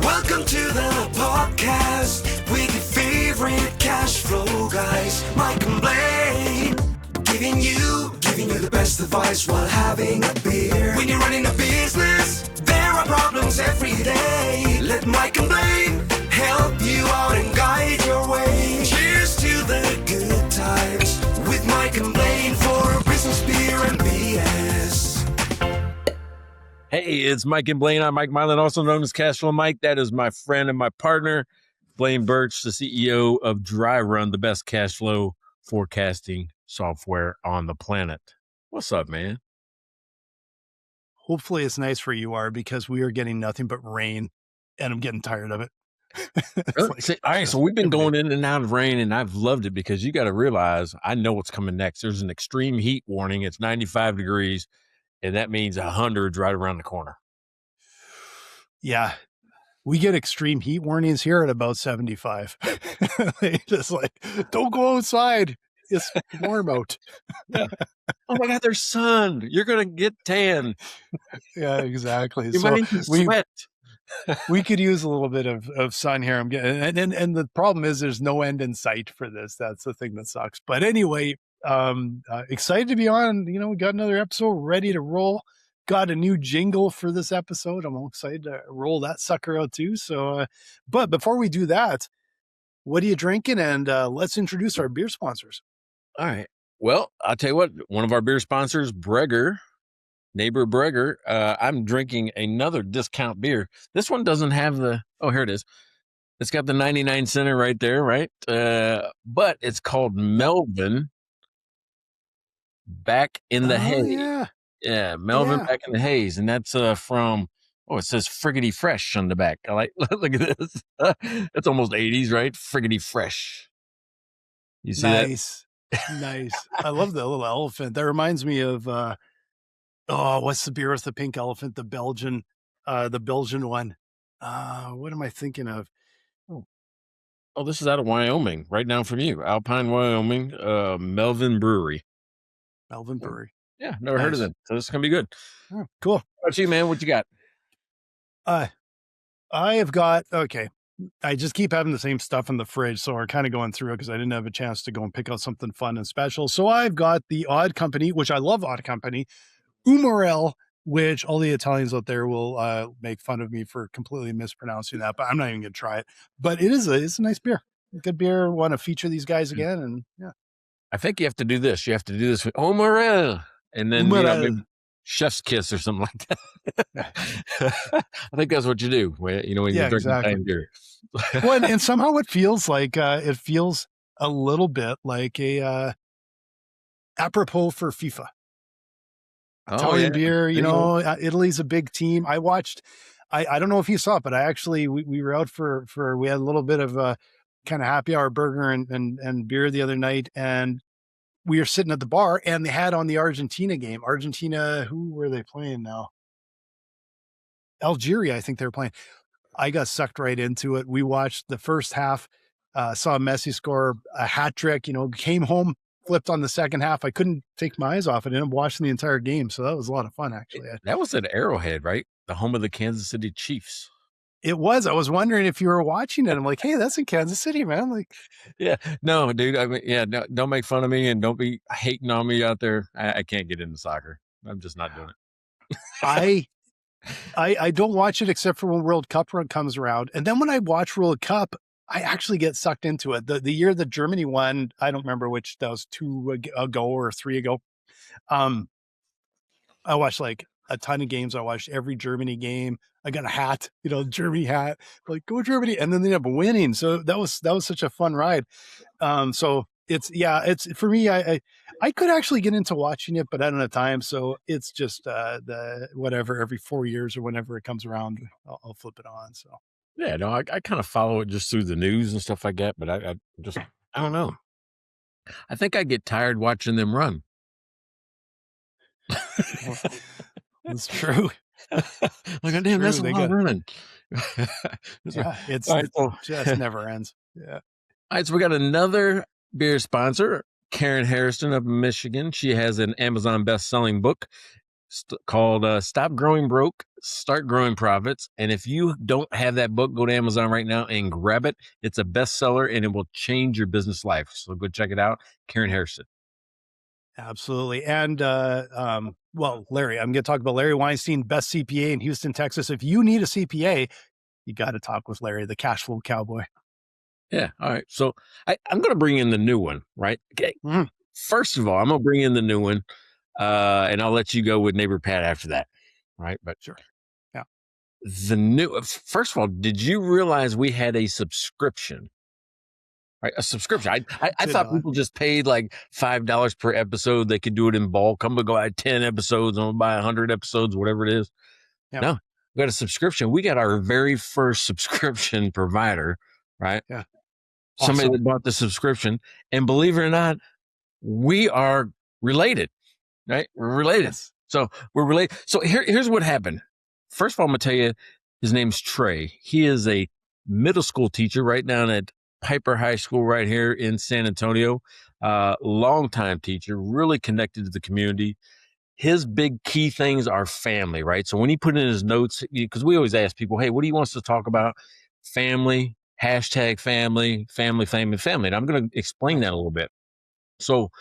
Welcome to the podcast with your favorite cash flow guys, Mike and Blaine. Giving you the best advice while having a beer. When you're running a business, there are problems every day. Let Mike and Blaine help you out and guide your way. Cheers to the good times with Mike and Blaine for business, beer, and BS. Hey, it's Mike and Blaine. I'm Mike Mylan, also known as Cashflow Mike. That is my friend and my partner, Blaine Birch, the CEO of Dry Run, the best cash flow forecasting software on the planet. What's up, man? Hopefully it's nice where you are, because we are getting nothing but rain and I'm getting tired of it. All right, so we've been going in and out of rain, and I've loved it because you got to realize I know what's coming next. There's an extreme heat warning. It's 95 degrees, and that means 100 right around the corner. Yeah. We get extreme heat warnings here at about 75. They just like, don't go outside. It's warm out. Yeah. Oh my God, there's sun. You're going to get tan. Yeah, exactly. You might even sweat. We could use a little bit of sun here. I'm getting, and the problem is there's no end in sight for this. That's the thing that sucks. But anyway, excited to be on. You know, we got another episode ready to roll. Got a new jingle for this episode. I'm all excited to roll that sucker out too. So, but before we do that, what are you drinking? And let's introduce our beer sponsors. All right. Well, I'll tell you what, one of our beer sponsors, Breger, Neighbor Breger, I'm drinking another discount beer. This one doesn't have here it is. It's got the 99 center right there, right? But it's called Melvin Back in the Haze. Yeah, Melvin Back in the Haze. And that's from, it says Friggity Fresh on the back. I like, look at this. It's almost 80s, right? Friggity Fresh. You see that? Nice. I love the little elephant. That reminds me of, what's the beer with the pink elephant? The Belgian one. What am I thinking of? Oh, this is out of Wyoming, right down from you. Alpine, Wyoming, Melvin Brewery. Melvin Brewery. Yeah, never heard of them. So this is going to be good. Oh, cool. What about you, man? What you got? I have got, I just keep having the same stuff in the fridge, so we're kind of going through it because I didn't have a chance to go and pick out something fun and special. So I've got the Odd Company, which I love Odd Company, Umorel, which all the Italians out there will make fun of me for completely mispronouncing that, but I'm not even going to try it. But it's a nice beer. Good beer. Want to feature these guys again, and yeah. I think you have to do this. You have to do this with Umorel, and then maybe chef's kiss or something like that. I think that's what you do when you drink Italian beer. Well, and somehow it feels like a little bit like a apropos for FIFA. Italian beer, Italy's a big team. I watched, I don't know if you saw it, but we were out we had a little bit of a kind of happy hour burger and beer the other night, and we were sitting at the bar and they had on the Argentina game. Argentina, who were they playing now? Algeria, I think they were playing. I got sucked right into it. We watched the first half, saw Messi score a hat trick, came home, flipped on the second half. I couldn't take my eyes off it, and I'm watching the entire game. So that was a lot of fun, actually. That was at Arrowhead, right? The home of the Kansas City Chiefs. It was. I was wondering if you were watching it. I'm like, hey, that's in Kansas City, man. Like, yeah, no, dude. I mean, don't make fun of me and don't be hating on me out there. I can't get into soccer. I'm just not doing it. I don't watch it except for when World Cup run comes around. And then when I watch World Cup, I actually get sucked into it. The year that Germany won, I don't remember which, that was 2 ago or 3 ago. I watched like a ton of games. I watched every Germany game. I got a hat, Germany hat, like go Germany. And then they ended up winning. So that was such a fun ride. So it's for me, I could actually get into watching it, but I don't have time. So it's just whatever, every 4 years or whenever it comes around, I'll flip it on. So. Yeah, no, I kind of follow it just through the news and stuff like that, but I don't know. I think I get tired watching them run. That's true. Like, damn, that's a lot of running. It just never ends. Yeah. All right, so we got another beer sponsor, Karen Harrison of Michigan. She has an Amazon best-selling book, called Stop Growing Broke, Start Growing Profits. And if you don't have that book, go to Amazon right now and grab it. It's a bestseller and it will change your business life. So go check it out. Karen Harrison. Absolutely. And, well, Larry, I'm going to talk about Larry Weinstein, best CPA in Houston, Texas. If you need a CPA, you got to talk with Larry, the cash flow cowboy. Yeah. All right. So I'm going to bring in the new one, right? Okay. Mm. First of all, I'm going to bring in the new one, and I'll let you go with neighbor Pat after that. Right. But sure. Yeah. First of all, did you realize we had a subscription? Right, a subscription. I thought people just paid like $5 per episode. They could do it in bulk. I'm going to go add 10 episodes. I'm going to buy 100 episodes, whatever it is. Yeah. No, we got a subscription. We got our very first subscription provider, right? Yeah. Somebody that bought the subscription. And believe it or not, we are related, right? We're related. Yes. So we're related. So here's what happened. First of all, I'm going to tell you, his name's Trey. He is a middle school teacher right down at Piper High School right here in San Antonio. Longtime teacher, really connected to the community. His big key things are family, right? So when he put in his notes, because we always ask people, hey, what do you want us to talk about? Family, hashtag family, family, family, family. And I'm going to explain that a little bit. So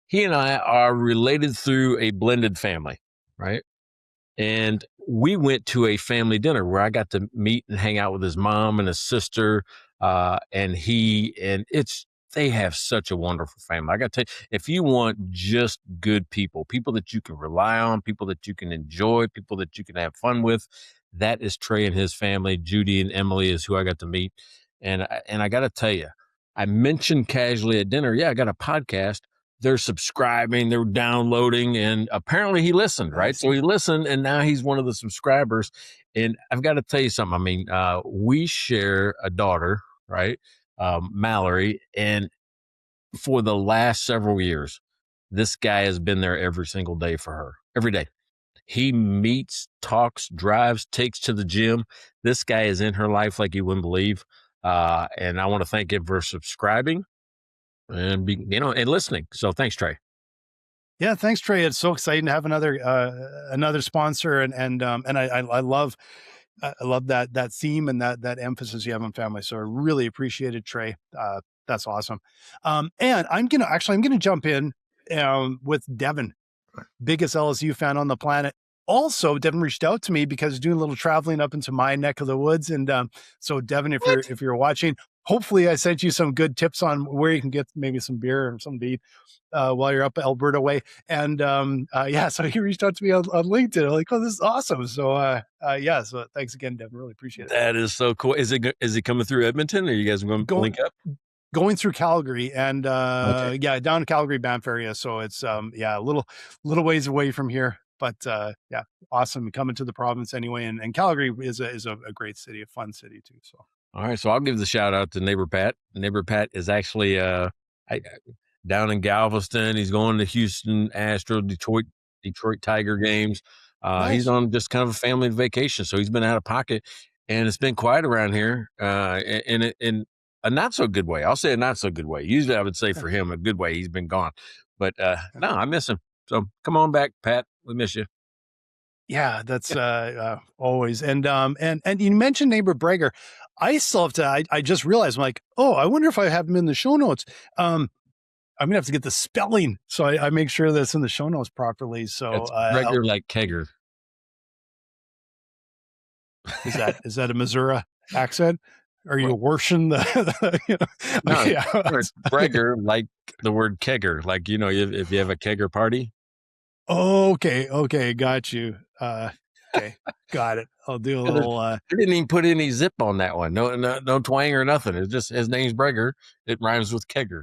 he and I are related through a blended family, right? And we went to a family dinner where I got to meet and hang out with his mom and his sister. They have such a wonderful family. I got to tell you, if you want just good people that you can rely on, people that you can enjoy, people that you can have fun with, that is Trey and his family. Judy and Emily is who I got to meet. And I got to tell you, I mentioned casually at dinner, I got a podcast. They're subscribing, they're downloading, and apparently he listened, right? So he listened, and now he's one of the subscribers. And I've got to tell you something. I mean, we share a daughter, right? Mallory. And for the last several years, this guy has been there every single day for her, every day. He meets, talks, drives, takes to the gym. This guy is in her life like you wouldn't believe. And I want to thank him for subscribing and and listening. So thanks, Trey. Yeah, thanks, Trey. It's so exciting to have another sponsor, and I love that theme and that emphasis you have on family. So I really appreciate it, Trey. That's awesome. And I'm gonna jump in with Devin, biggest LSU fan on the planet. Also, Devin reached out to me because he's doing a little traveling up into my neck of the woods, and so Devin, if you're watching, hopefully I sent you some good tips on where you can get maybe some beer or something to eat while you're up Alberta way. And so he reached out to me on LinkedIn. I'm like, oh, this is awesome. So so thanks again, Devin. Really appreciate it. That is so cool. Is it coming through Edmonton, or are you guys going to link up? Going through Calgary and down Calgary Banff area. So it's a little ways away from here. But awesome coming to the province anyway. And Calgary is a great city, a fun city too. So all right, so I'll give the shout out to neighbor Pat. Neighbor Pat is actually down in Galveston. He's going to Houston Astro, Detroit Tiger games. Nice. He's on just kind of a family vacation, so he's been out of pocket, and it's been quiet around here in a not so good way. I'll say a not so good way. Usually I would say for him a good way. He's been gone, but no, I miss him. So come on back, Pat. We miss you. Yeah, that's always. And you mentioned neighbor Breger. I still have to, I just realized, I'm like, oh, I wonder if I have him in the show notes. I'm going to have to get the spelling. So I make sure that's in the show notes properly. So it's Breger like Kegger. Is that a Missouri accent? Are you worshiping the No, it's Breger like the word kegger, like, if you have a kegger party. Okay. Got you. Okay. Got it. I'll do a little, I didn't even put any zip on that one. No twang or nothing. It's just, his name's Breger. It rhymes with kegger.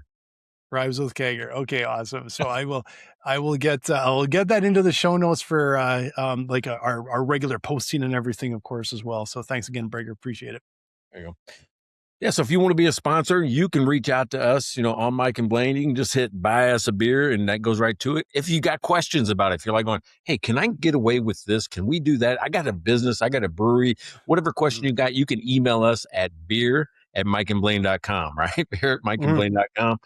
Rhymes with kegger. Okay. Awesome. So I will get that into the show notes for, our regular posting and everything, of course, as well. So thanks again, Breger. Appreciate it. There you go. Yeah, so if you want to be a sponsor, you can reach out to us, on Mike and Blaine. You can just hit buy us a beer, and that goes right to it. If you got questions about it, if you're like going, hey, can I get away with this? Can we do that? I got a business. I got a brewery. Whatever question you got, you can email us at beer@mikeandblaine.com, right? beer@mikeandblaine.com.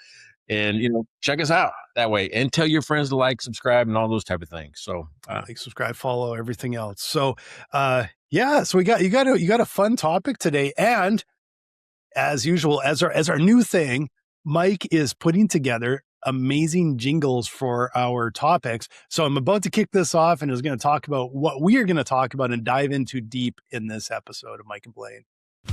And, check us out that way, and tell your friends to like, subscribe, and all those type of things. So like, subscribe, follow, everything else. So, so you got a fun topic today. And as usual, as our new thing, Mike is putting together amazing jingles for our topics. So I'm about to kick this off and is going to talk about what we are going to talk about and dive into deep in this episode of Mike and Blaine.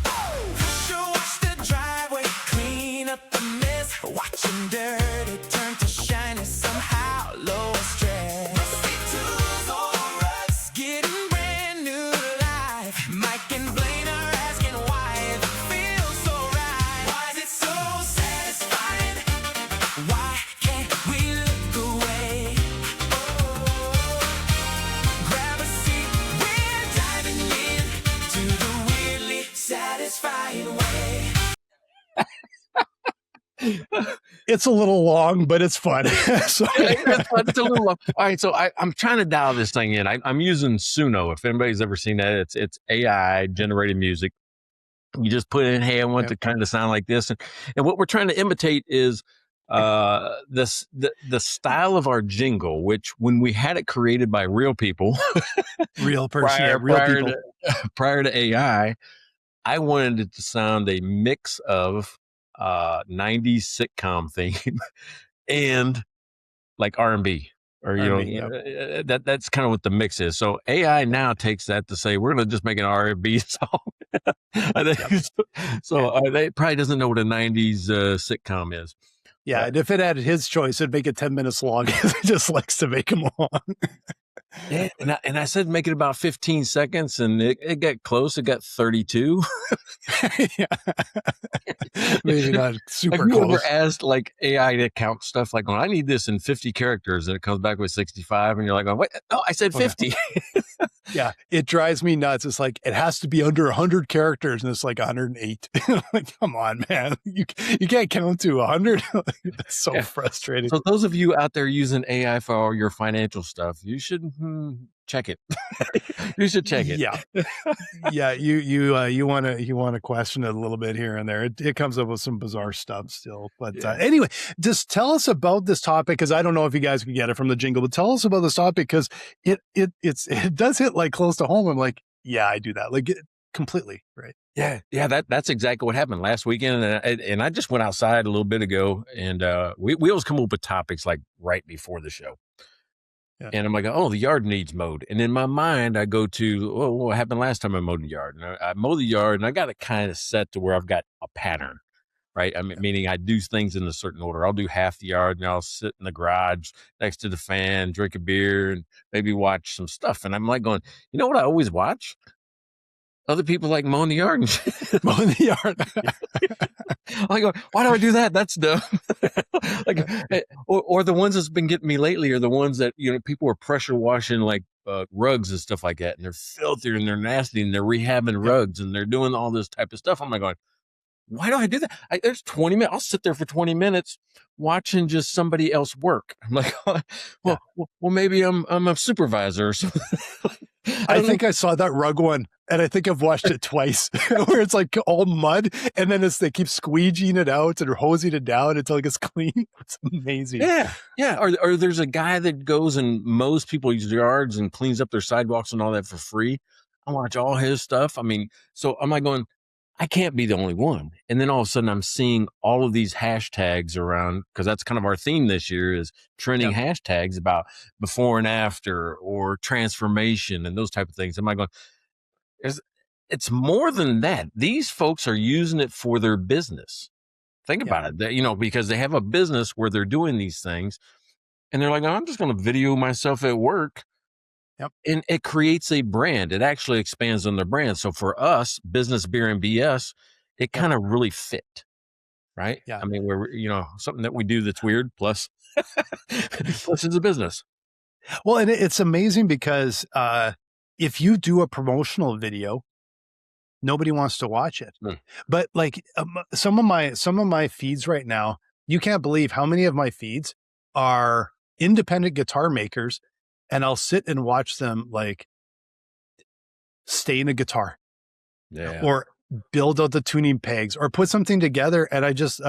Wash the driveway, clean up the mess, watching dirty turn to shiny somehow, low stress. Rusty tools or ruts, getting brand new life. Mike and Blaine are asking why it feels so right. Why is it so satisfying? Why can't we look away? Oh, grab a seat, we're diving in to the weirdly satisfying way. It's a little long, but it's fun. It's a little long. All right, so I'm trying to dial this thing in. I'm using Suno. If anybody's ever seen that, it's AI generated music. You just put in, hey, I want to kind of sound like this, and what we're trying to imitate is the style of our jingle, which when we had it created by real people, real person, real people, prior to AI, I wanted it to sound a mix of 90s sitcom theme and like R&B, or that's kind of what the mix is. So AI now takes that to say we're going to just make an R&B song. So they probably doesn't know what a 90s sitcom is. Yeah, and if it had his choice, it'd make it 10 minutes long. It just likes to make them long. Yeah, and I said make it about 15 seconds, and it got close. It got 32. Maybe not super Have you close. ever asked like AI to count stuff like, I need this in 50 characters, and it comes back with 65, and you're like, wait, no, I said 50. Yeah, it drives me nuts. It's like, it has to be under 100 characters, and it's like 108. Like, come on, man. You can't count to 100. It's so frustrating. So those of you out there using AI for all your financial stuff, you should check it. You should check it. Yeah. Yeah. You want to question it a little bit here and there. It comes up with some bizarre stuff still. But anyway, just tell us about this topic, because I don't know if you guys can get it from the jingle, but tell us about this topic, because it does hit like close to home. I'm like, yeah, I do that. Like completely. Right. Yeah. That's exactly what happened last weekend. And I just went outside a little bit ago, and we always come up with topics like right before the show. Yeah. And I'm like, oh, the yard needs mowed. And in my mind, I go to, what happened last time I mowed the yard? And I mow the yard, and I got it kind of set to where I've got a pattern, right? I mean, meaning I do things in a certain order. I'll do half the yard, and I'll sit in the garage next to the fan, drink a beer, and maybe watch some stuff. And I'm like going, you know what I always watch? Other people like mowing the yard and shit. Mowing the yard. I go, why do I do that? That's dumb. Like, or the ones that's been getting me lately are the ones that, people are pressure washing like rugs and stuff like that. And they're filthy and they're nasty and they're rehabbing rugs and they're doing all this type of stuff. I'm like going, why do I do that? There's 20 minutes. I'll sit there for 20 minutes watching just somebody else work. I'm like, well, maybe I'm a supervisor or something. I think I saw that rug one, and I think I've watched it twice, where it's like all mud, and then they keep squeegeeing it out and hosing it down until it gets clean. It's amazing. Yeah. Or there's a guy that goes and mows people's yards and cleans up their sidewalks and all that for free. I watch all his stuff. I mean, so I'm like going, I can't be the only one. And then all of a sudden I'm seeing all of these hashtags around, because that's kind of our theme this year, is trending hashtags about before and after or transformation and those type of things. I'm like going, it's more than that. These folks are using it for their business. Think about it, because they have a business where they're doing these things, and they're like, I'm just going to video myself at work. Yep. And it creates a brand. It actually expands on their brand. So for us, Business Beer and BS, it kind of really fit, right? Yeah. I mean, we're, something that we do that's weird, plus it's a business. Well, and it's amazing because if you do a promotional video, nobody wants to watch it. But like some of my feeds right now, you can't believe how many of my feeds are independent guitar makers. And I'll sit and watch them like stain a guitar, or build out the tuning pegs or put something together. And I just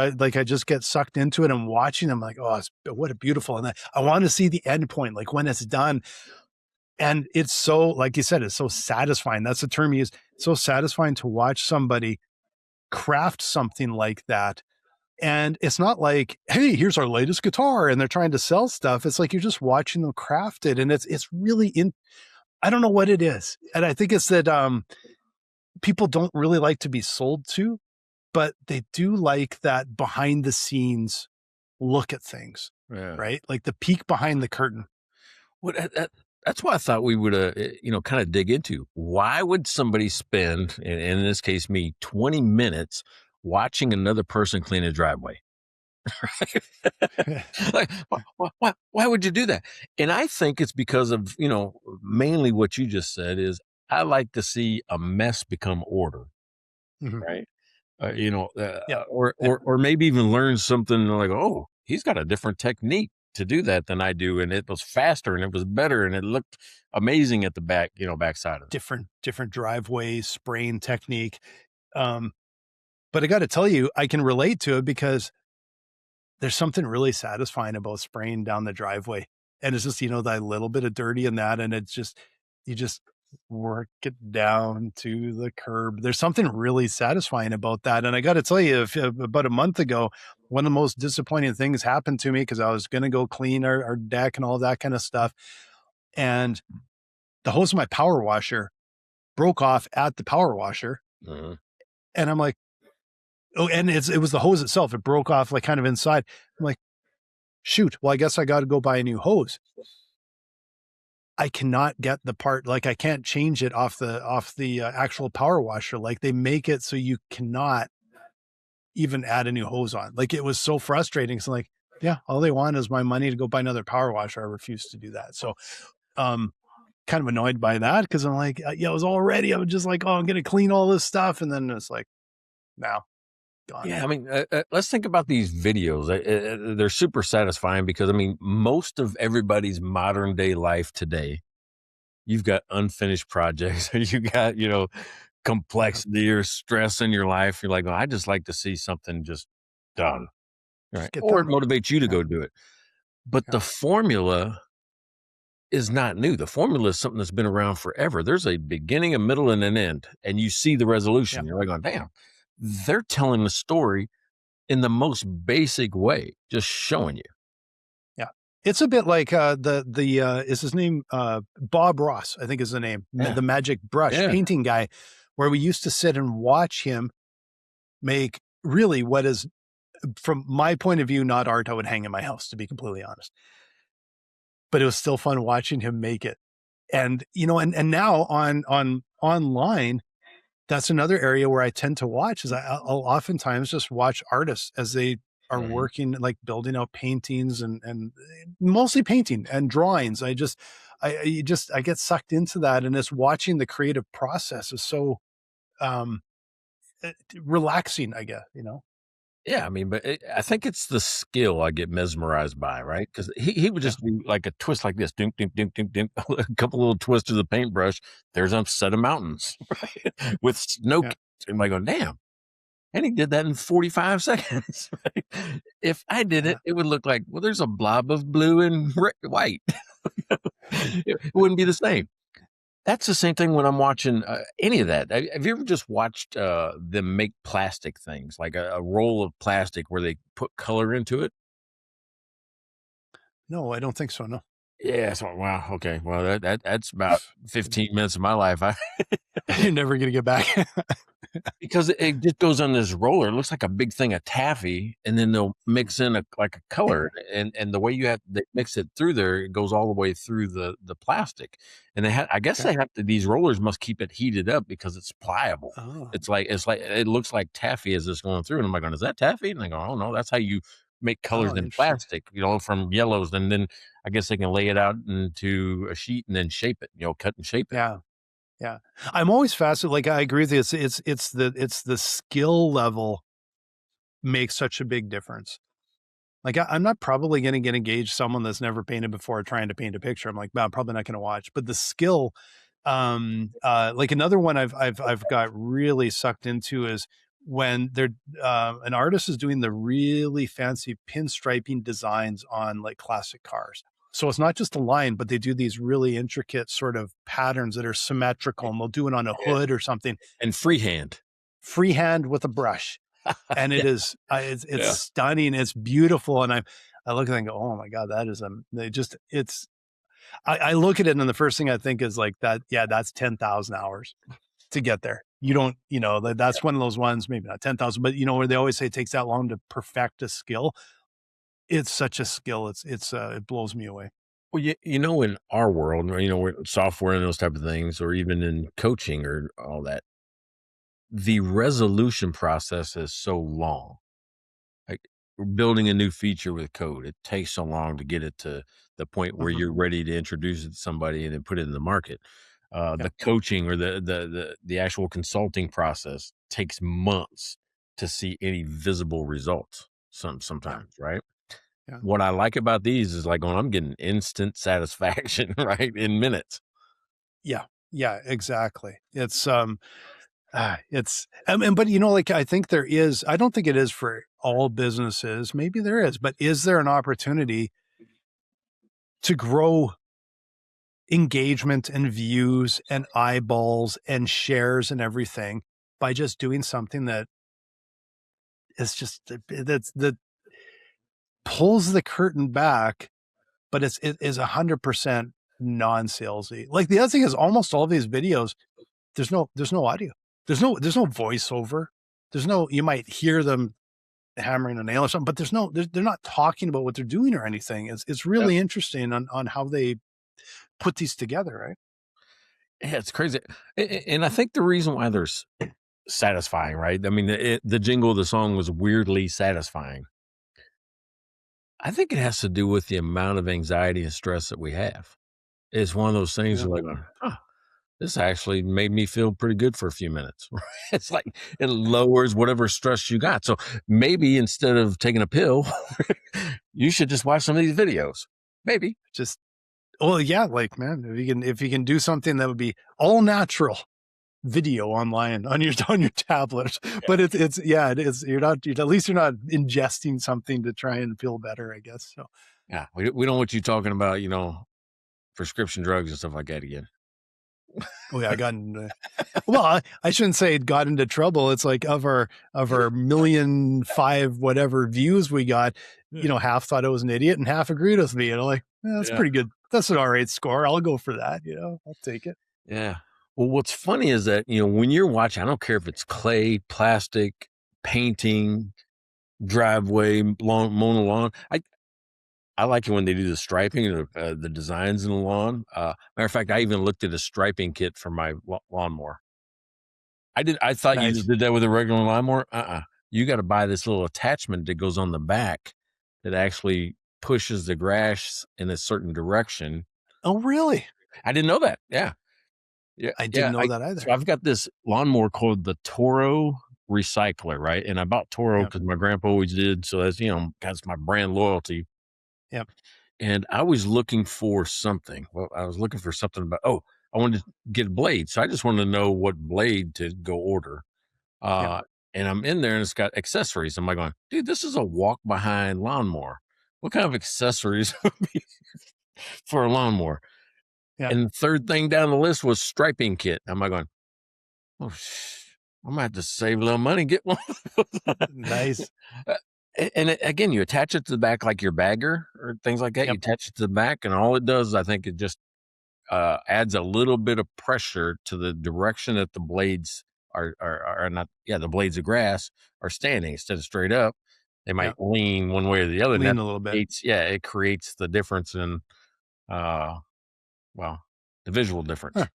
get sucked into it and watching them like, oh, what a beautiful. And I want to see the end point, like when it's done. And it's so, like you said, it's so satisfying. That's the term you use. It's so satisfying to watch somebody craft something like that. And it's not like, hey, here's our latest guitar and they're trying to sell stuff. It's like you're just watching them craft it. And it's really I don't know what it is. And I think it's that people don't really like to be sold to, but they do like that behind the scenes look at things, right? Like the peek behind the curtain. Well, that's why I thought we would, kind of dig into why would somebody spend, and in this case, me, 20 minutes watching another person clean a driveway? Like, why would you do that? And I think it's because of, mainly what you just said is I like to see a mess become order, right? Or maybe even learn something like, oh, he's got a different technique to do that than I do, and it was faster and it was better and it looked amazing at the backside of it. Different driveways, spraying technique. But I got to tell you, I can relate to it because there's something really satisfying about spraying down the driveway. And it's just, that little bit of dirty in that. And it's just, you just work it down to the curb. There's something really satisfying about that. And I got to tell you, about a month ago, one of the most disappointing things happened to me because I was going to go clean our deck and all that kind of stuff. And the hose of my power washer broke off at the power washer. Uh-huh. And I'm like, oh, and it was the hose itself. It broke off like kind of inside. I'm like, shoot. Well, I guess I got to go buy a new hose. I cannot get the part, like I can't change it off the actual power washer. Like they make it so you cannot even add a new hose on. Like it was so frustrating. So like, yeah, all they want is my money to go buy another power washer. I refuse to do that. So, kind of annoyed by that because I'm like, I was all ready. I was just like, oh, I'm going to clean all this stuff. And then it's like, now. Gone. Yeah, I mean, let's think about these videos. They're super satisfying because, I mean, most of everybody's modern day life today, you've got unfinished projects, or you got, complexity or stress in your life. You're like, well, I just like to see something just done, right? Or it motivates you to go do it. But the formula is not new. The formula is something that's been around forever. There's a beginning, a middle, and an end, and you see the resolution. You're like, damn. They're telling the story in the most basic way, just showing you. Yeah. It's a bit like is his name Bob Ross, I think is the name, the magic brush painting guy, where we used to sit and watch him make really what is, from my point of view, not art I would hang in my house, to be completely honest. But it was still fun watching him make it. And, and now on online, that's another area where I tend to watch is I'll oftentimes just watch artists as they are working, like building out paintings and mostly painting and drawings. I get sucked into that. And it's watching the creative process is so, relaxing, I guess, Yeah, I mean, but I think it's the skill I get mesmerized by, right? Because he would just do like a twist like this, dink, dink, dink, dink, dink, a couple little twists of the paintbrush. There's a set of mountains, right? With snow. Yeah. I'm like, damn. And he did that in 45 seconds. Right? If I did it, it would look like, well, there's a blob of blue and white. It wouldn't be the same. That's the same thing when I'm watching any of that. Have you ever just watched them make plastic things, like a roll of plastic where they put color into it? No, I don't think so. No. Yeah. So, wow. Okay. Well, that's about 15 minutes of my life. You're never going to get back. Because it just goes on this roller. It looks like a big thing of taffy, and then they'll mix in a color, and the way they mix it through there, it goes all the way through the plastic. And I guess these rollers must keep it heated up because it's pliable. Oh. It's like it looks like taffy as it's going through, and I'm like, is that taffy? And I go, oh no, that's how you make colors in plastic, from yellows, and then I guess they can lay it out into a sheet and then shape it, cut and shape it. Yeah. Yeah. I'm always fascinated. Like I agree with you. It's the skill level makes such a big difference. Like I'm not probably going to get engaged someone that's never painted before trying to paint a picture. I'm like, I'm probably not going to watch, but the skill, Like another one I've got really sucked into is when they're an artist is doing the really fancy pinstriping designs on like classic cars. So it's not just a line, but they do these really intricate sort of patterns that are symmetrical, and they'll do it on a hood or something. And freehand With a brush. And it yeah. is, it's stunning. It's beautiful. And I look at it and go, oh my God, that is, I look at it and the first thing I think is like that. Yeah, that's 10,000 hours to get there. You don't, that's one of those ones, maybe not 10,000, but where they always say it takes that long to perfect a skill. It's such a skill. It blows me away. Well, in our world, we're software and those type of things, or even in coaching or all that, the resolution process is so long. Like building a new feature with code, it takes so long to get it to the point where you're ready to introduce it to somebody and then put it in the market. The coaching or the actual consulting process takes months to see any visible results. Sometimes, right? Yeah. What I like about these is like, I'm getting instant satisfaction, right, in minutes. Yeah, exactly. It's but like I think there is. I don't think it is for all businesses. Maybe there is, but is there an opportunity to grow engagement and views and eyeballs and shares and everything by just doing something that is just that pulls the curtain back, but it is 100% non-salesy. Like the other thing is almost all these videos, there's no audio. There's no voiceover. You might hear them hammering a nail or something, but they're not talking about what they're doing or anything. It's really interesting on how they put these together, right? Yeah, it's crazy. And I think the reason why they're satisfying, right? I mean, the jingle of the song was weirdly satisfying. I think it has to do with the amount of anxiety and stress that we have. It's one of those things like, this actually made me feel pretty good for a few minutes. It's like it lowers whatever stress you got. So maybe instead of taking a pill, you should just watch some of these videos. Maybe. Like, man, if you can do something that would be all natural video online on your tablet, but it is at least you're not ingesting something to try and feel better, I guess. So yeah, we don't want you talking about prescription drugs and stuff like that again. Oh yeah, I got into, well, I shouldn't say it got into trouble. It's like of our 1,000,005 whatever views we got, half thought I was an idiot and half agreed with me. Like, that's pretty good. That's an all right score. I'll go for that. I'll take it. Yeah. Well, what's funny is that, when you're watching, I don't care if it's clay, plastic, painting, driveway, mowing a lawn. I like it when they do the striping, the designs in the lawn. Matter of fact, I even looked at a striping kit for my lawnmower. I thought you just did that with a regular lawnmower. You got to buy this little attachment that goes on the back that actually pushes the grass in a certain direction. Oh, really? I didn't know that. Yeah. I didn't know that either. So I've got this lawnmower called the Toro Recycler, right? And I bought Toro because my grandpa always did. So that's my brand loyalty. Yep. And I was looking for something. Well, I was looking for something about, I wanted to get a blade. So I just wanted to know what blade to go order. And I'm in there and it's got accessories. I'm like going, dude, this is a walk behind lawnmower. What kind of accessories would be for a lawnmower? Yeah. And the third thing down the list was striping kit. I'm like going, I might have to save a little money and get one. Nice. And again, you attach it to the back like your bagger or things like that. You attach it to the back, and all it does, I think, it just adds a little bit of pressure to the direction that the blades are not. Yeah, the blades of grass are standing instead of straight up. They might lean one way or the other. Lean a little bit. It creates the difference in, the visual difference. Huh.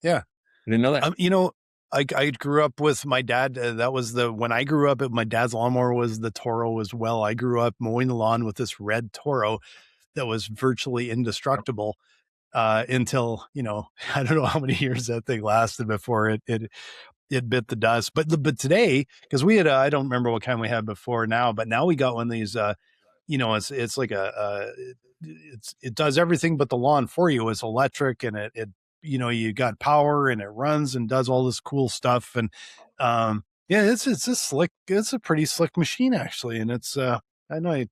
Yeah, I didn't know that. I grew up with my dad. That was when I grew up, my dad's lawnmower was the Toro as well. I grew up mowing the lawn with this red Toro that was virtually indestructible until, I don't know how many years that thing lasted before it bit the dust. But today, because we had, I don't remember what kind we had before now, but now we got one of these, it's like it does everything but the lawn for you. It's electric and it you got power and it runs and does all this cool stuff. And yeah, it's a pretty slick machine actually. And it's I know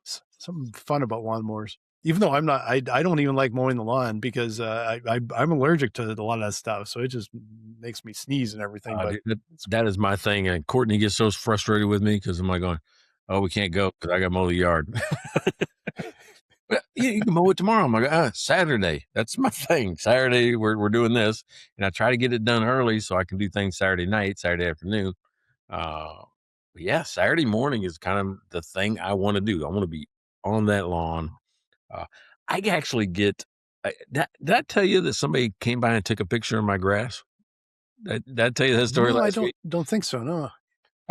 something fun about lawnmowers. Even though I don't even like mowing the lawn because I'm allergic to a lot of that stuff. So it just makes me sneeze and everything. But Dude, that is my thing. And Courtney gets so frustrated with me because I'm like going, oh, we can't go because I got to mow the yard. But you can mow it tomorrow. I'm like, Saturday. That's my thing. Saturday, we're doing this. And I try to get it done early so I can do things Saturday night, Saturday afternoon. But yeah, Saturday morning is kind of the thing I want to do. I want to be on that lawn. I actually get. Did I tell you that somebody came by and took a picture of my grass? Did I tell you that story last week? Don't think so. No. All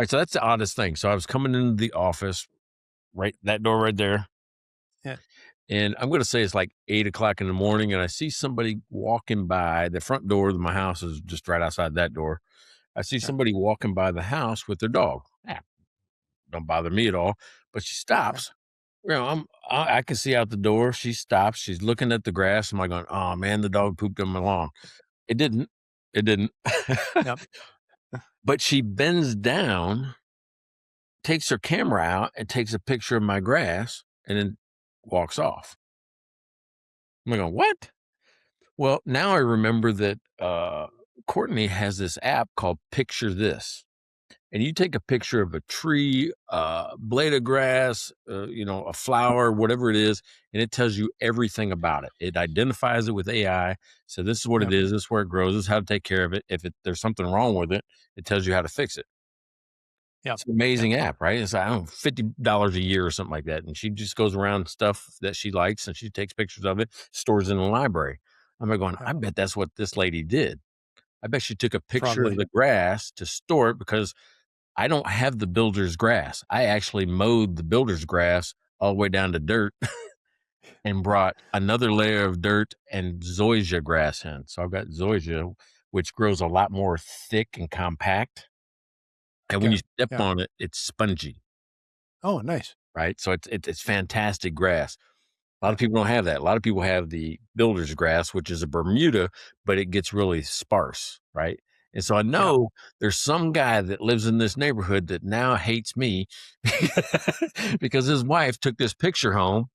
right, so that's the oddest thing. So I was coming into the office, right, that door right there. Yeah. And I'm going to say it's like 8 o'clock in the morning, and I see somebody walking by the front door of my house is just right outside that door. I see somebody walking by the house with their dog. Don't bother me at all, but she stops. I can see out the door. She stops. She's looking at the grass. I'm like going, oh man, the dog pooped on my lawn. It didn't. Yep. But she bends down, takes her camera out, and takes a picture of my grass, and then walks off. I'm like, what? Well, now I remember that Courtney has this app called Picture This. And you take a picture of a tree, blade of grass, a flower, whatever it is, and it tells you everything about it. It identifies it with AI. So this is what it is. This is where it grows. This is how to take care of it. If there's something wrong with it, it tells you how to fix it. Yeah, it's an amazing app, right? It's, I don't know, $50 a year or something like that. And she just goes around stuff that she likes and she takes pictures of it, stores it in the library. I'm like going, I bet that's what this lady did. I bet she took a picture of the grass to store it because I don't have the builder's grass. I actually mowed the builder's grass all the way down to dirt and brought another layer of dirt and zoysia grass in. So I've got zoysia, which grows a lot more thick and compact. And when you step on it, it's spongy. Oh, nice. Right? So it's fantastic grass. A lot of people don't have that. A lot of people have the builder's grass, which is a Bermuda, but it gets really sparse, right? And so I know there's some guy that lives in this neighborhood that now hates me because his wife took this picture home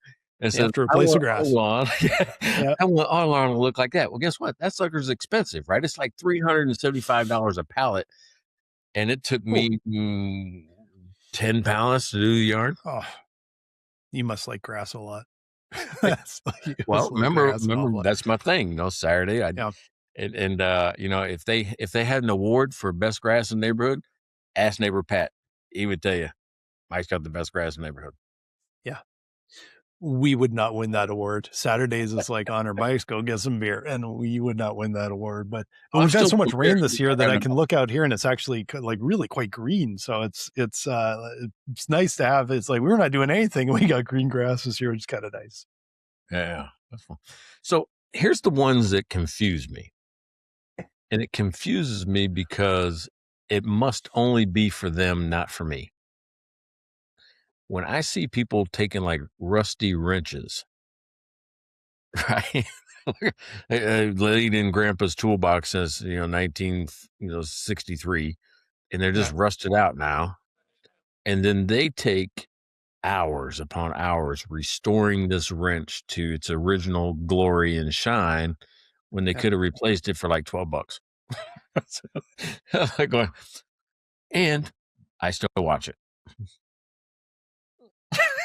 and said, to replace the grass. I want our lawn to look like that. Well, guess what? That sucker's expensive, right? It's like $375 a pallet. And it took me 10 pallets to do the yard. Oh, you must like grass a lot. Well, remember, that's my thing. Saturday, if they had an award for best grass in the neighborhood, ask neighbor Pat. He would tell you, Mike's got the best grass in the neighborhood. Yeah. We would not win that award. Saturdays is like honor Mike's, go get some beer, and we would not win that award. But we've had so much rain this year that I can look out here and it's actually like really quite green. So it's nice to have. It's like we're not doing anything. We got green grass this year. It's kind of nice. Yeah, that's fun. So here's the ones that confuse me. And it confuses me because it must only be for them, not for me. When I see people taking like rusty wrenches, right? Laid in Grandpa's toolbox since 1963, and they're just rusted out now, and then they take hours upon hours restoring this wrench to its original glory and shine when they could have replaced it for like $12. And I still watch it.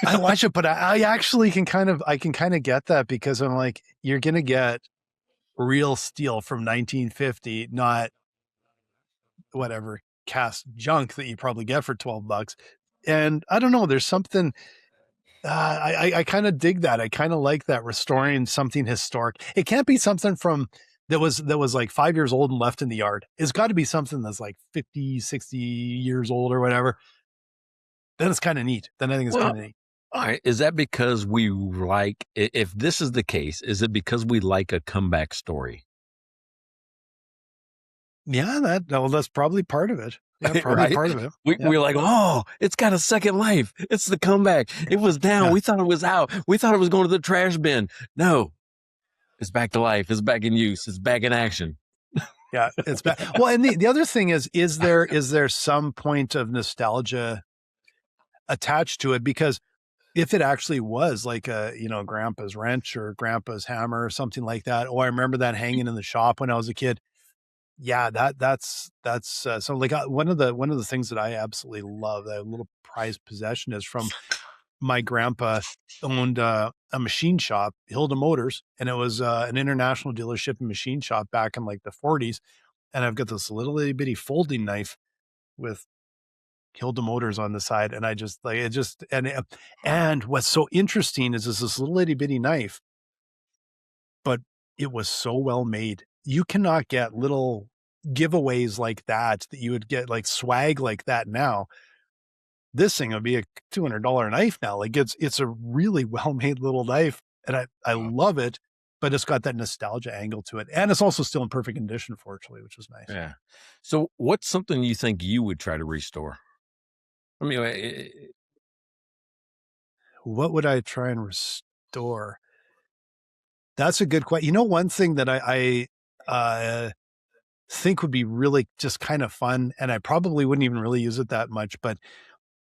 I watch it, but I actually can kind of get that because I'm like, you're going to get real steel from 1950, not whatever cast junk that you probably get for $12. And I don't know, there's something, I kind of dig that. I kind of like that, restoring something historic. It can't be something from that was like 5 years old and left in the yard. It's got to be something that's like 50, 60 years old or whatever. Then it's kind of neat. Then I think it's kind of neat. All right. Is that because we like, if this is the case, is it because we like a comeback story? Yeah, that's probably part of it. Yeah, probably part of it. We're like, oh, it's got a second life. It's the comeback. It was down. We thought it was out. We thought it was going to the trash bin. No, It's back to life. It's back in use. It's back in action. Yeah, it's bad. Well, and the other thing is there some point of nostalgia attached to it? Because if it actually was like a, grandpa's wrench or grandpa's hammer or something like that, I remember that hanging in the shop when I was a kid. Yeah, that's so like one of the things that I absolutely love, that little prized possession, is from my grandpa owned a machine shop, Hilda Motors, and it was an international dealership and machine shop back in like the 40s. And I've got this little itty bitty folding knife with Hilda Motors on the side, and I just like it. Just and what's so interesting is this little itty bitty knife, but it was so well made. You cannot get little giveaways like that you would get, like swag like that now. This thing would be a $200 knife now. Like it's a really well made little knife, and I love it. But it's got that nostalgia angle to it, and it's also still in perfect condition, fortunately, which is nice. Yeah. So, what's something you think you would try to restore? I mean, what would I try and restore? That's a good question. One thing that I think would be really just kind of fun, and I probably wouldn't even really use it that much, but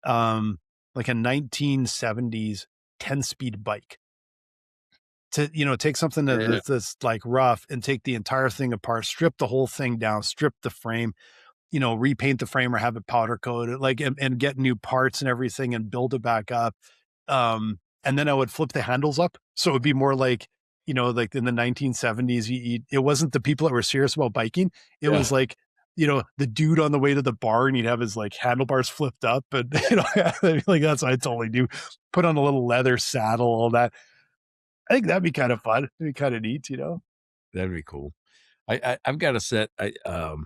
like a 1970s 10-speed bike. To, take something that's like rough and take the entire thing apart, strip the whole thing down, strip the frame, repaint the frame or have it powder coated, like, and get new parts and everything and build it back up. And then I would flip the handles up. So it would be more like, like in the 1970s, it wasn't the people that were serious about biking. It was like, the dude on the way to the bar, and he'd have his like handlebars flipped up, and like that's what I totally do. Put on a little leather saddle, all that. I think that'd be kind of fun. It'd be kind of neat, That'd be cool. I've got a set. All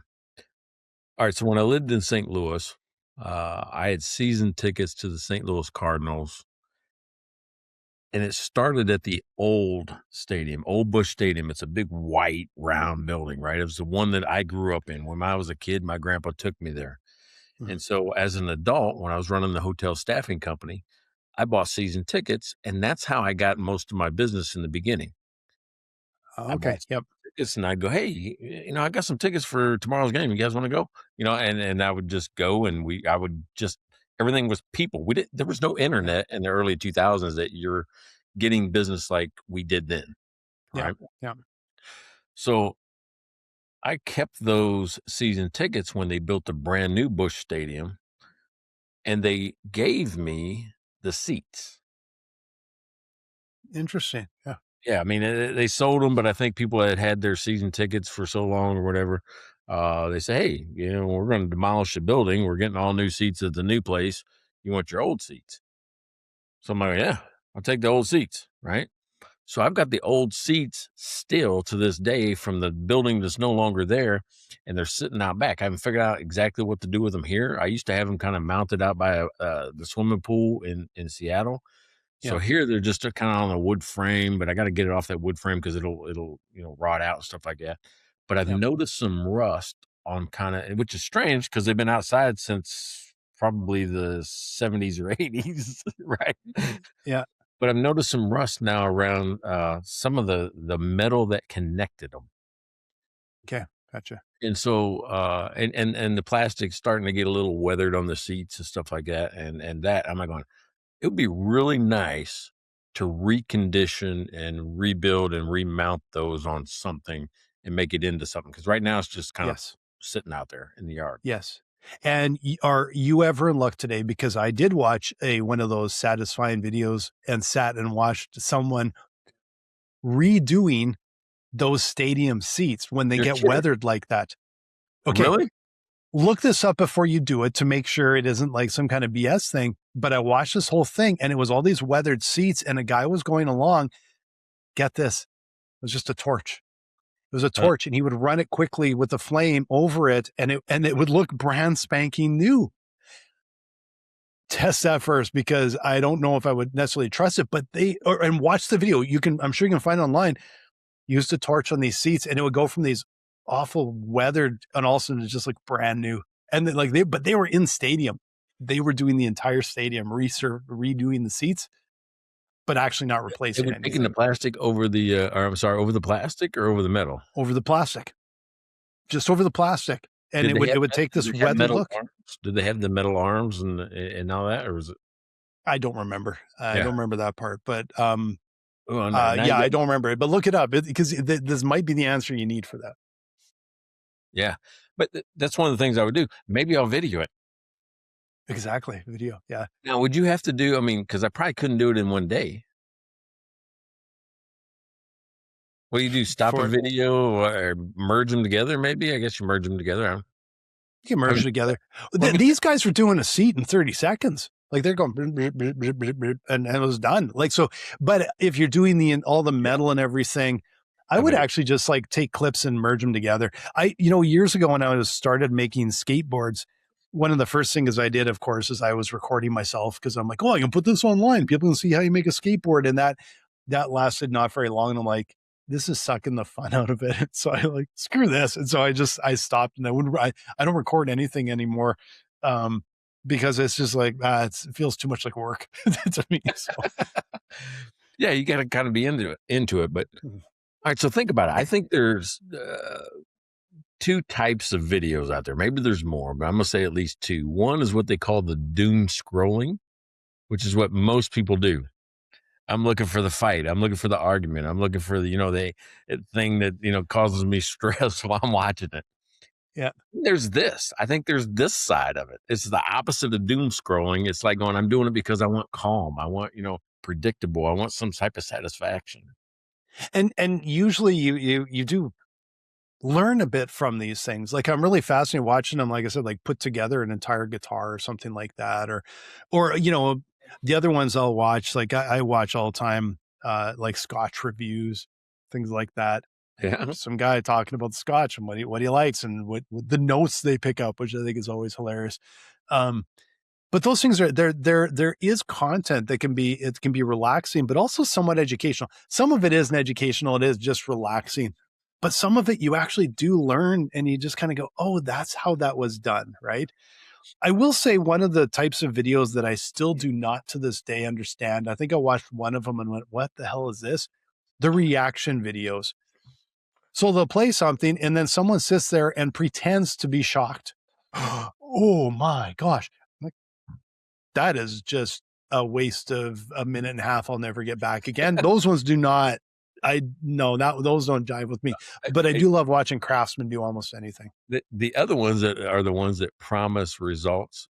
right. So when I lived in St. Louis, I had season tickets to the St. Louis Cardinals, and it started at the old stadium, Old Bush Stadium. It's a big white round building, right? It was the one that I grew up in. When I was a kid, my grandpa took me there. Mm-hmm. And so as an adult, when I was running the hotel staffing company, I bought season tickets, and that's how I got most of my business in the beginning. Okay. Yep. Tickets, and I'd go, hey, I got some tickets for tomorrow's game. You guys want to go? And I would just go, and everything was people. There was no internet in the early 2000s that you're getting business like we did then. Right. Yeah. So I kept those season tickets when they built the brand new Busch Stadium, and they gave me the seats. Interesting. Yeah. Yeah. I mean, they sold them, but I think people that had their season tickets for so long or whatever, they say, hey, we're going to demolish the building. We're getting all new seats at the new place. You want your old seats? So I'm like, yeah, I'll take the old seats. Right. So I've got the old seats still to this day from the building that's no longer there, and they're sitting out back. I haven't figured out exactly what to do with them here. I used to have them kind of mounted out by the swimming pool in Seattle. So here they're just kind of on a wood frame, but I got to get it off that wood frame because it'll rot out and stuff like that. But I've noticed some rust on which is strange because they've been outside since probably the 70s or 80s, right? Yeah. But I've noticed some rust now around some of the metal that connected them. Okay, gotcha. And so and the plastic's starting to get a little weathered on the seats and stuff like that. And that I'm like going, it would be really nice to recondition and rebuild and remount those on something and make it into something. Because right now it's just kind of sitting out there in the yard. Yes. And are you ever in luck today? Because I did watch one of those satisfying videos and sat and watched someone redoing those stadium seats when they get weathered like that. Okay. Really? Look this up before you do it to make sure it isn't like some kind of BS thing. But I watched this whole thing, and it was all these weathered seats, and a guy was going along. Get this. It was just a torch. It was a torch, and he would run it quickly with the flame over it, and it would look brand spanking new. Test that first, because I don't know if I would necessarily trust it, but and watch the video. I'm sure you can find it online. Used a torch on these seats, and it would go from these awful weathered and also to just like brand new. And but they were in stadium. They were doing the entire stadium, redoing the seats. but actually not replacing anything. Taking the plastic over the, over the plastic or over the metal? Over the plastic. Just over the plastic. And it would take this weathered look. Did they have the metal arms and all that, or was it? I don't remember. I don't remember that part, but I don't remember it. But look it up because this might be the answer you need for that. Yeah, but that's one of the things I would do. Maybe I'll video it. Exactly, video. Yeah. Now, would you have to do? I mean, because I probably couldn't do it in one day. What do you do? Stop a video or merge them together? Maybe. I guess you merge them together. You can merge them together. These guys were doing a seat in 30 seconds. Like they're going and it was done. Like so, but if you're doing all the metal and everything, I would actually just like take clips and merge them together. Years ago when I started making skateboards, one of the first things I did, of course, is I was recording myself because I'm like, oh, I can put this online. People can see how you make a skateboard. And that lasted not very long. And I'm like, this is sucking the fun out of it. So I like, screw this. And so I stopped and I don't record anything anymore. Because it's just like, it feels too much like work to me. So. Yeah. You got to kind of be into it, but all right. So think about it. I think there's, two types of videos out there. Maybe there's more, but I'm going to say at least two. One is what they call the doom scrolling, which is what most people do. I'm looking for the fight. I'm looking for the argument. I'm looking for the thing that, causes me stress while I'm watching it. Yeah. There's this. I think there's this side of it. It's the opposite of doom scrolling. It's like going, I'm doing it because I want calm. I want, predictable. I want some type of satisfaction. And usually you do learn a bit from these things. Like I'm really fascinated watching them, like I said, like put together an entire guitar or something like that. Or the other ones I'll watch, like I watch all the time, like Scotch reviews, things like that. Yeah. Some guy talking about the Scotch and what he likes and what the notes they pick up, which I think is always hilarious. But those things there is content that can be relaxing, but also somewhat educational. Some of it isn't educational. It is just relaxing. But some of it you actually do learn and you just kind of go, oh, that's how that was done. Right. I will say one of the types of videos that I still do not to this day understand. I think I watched one of them and went, what the hell is this? The reaction videos. So they'll play something and then someone sits there and pretends to be shocked. Oh my gosh. That is just a waste of a minute and a half. I'll never get back again. Those ones do not. Those don't jive with me, but I do love watching craftsmen do almost anything. The other ones that are the ones that promise results,